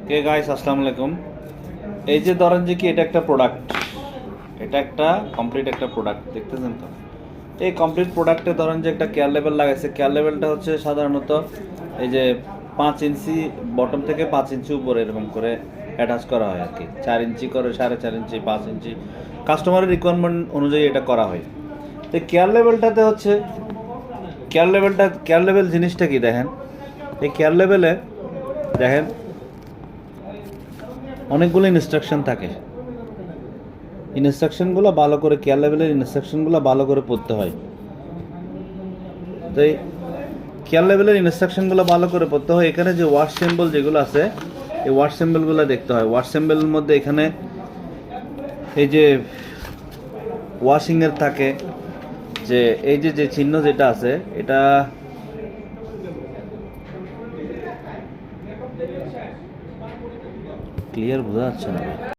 Guys আসসালামু আলাইকুম। এই যে ধরেন যে কি এটা একটা প্রোডাক্ট, এটা একটা কমপ্লিট একটা প্রোডাক্ট দেখতেছেন তো। এই কমপ্লিট প্রোডাক্টে ধরেন যে একটা কেয়ার লেভেল লাগাইছে। কেয়ার লেভেলটা হচ্ছে সাধারণত এই যে 5 ইঞ্চি বটম থেকে 5 ইঞ্চি উপরে এরকম করে অ্যাটাচ করা হয় আর কি। 4 ইঞ্চি করে, 4.5 ইঞ্চি, 5 ইঞ্চি কাস্টমারের রিকোয়ারমেন্ট অনুযায়ী এটা করা হয়। তো কেয়ার লেভেলটাতে হচ্ছে কেয়ার লেভেল জিনিসটা কি দেখেন। এই কেয়ার লেভেলে দেখেন অনেকগুলো ইনস্ট্রাকশন থাকে। ইনস্ট্রাকশনগুলো ভালো করে কেয়ার লেভেলের ইনস্ট্রাকশনগুলো ভালো করে পড়তে হয়। তো এই কেয়ার লেভেলের ইনস্ট্রাকশনগুলো ভালো করে পড়তে হয়। এখানে যে ওয়াশ সিম্বল যেগুলো আছে, এই ওয়াশ সিম্বলগুলো দেখতে হয়। ওয়াশ সিম্বলের মধ্যে এখানে এই যে ওয়াশিংয়ের থাকে, যে এই যে চিহ্ন যেটা আছে, এটা ক্লিয়ার বোঝা যাচ্ছে না।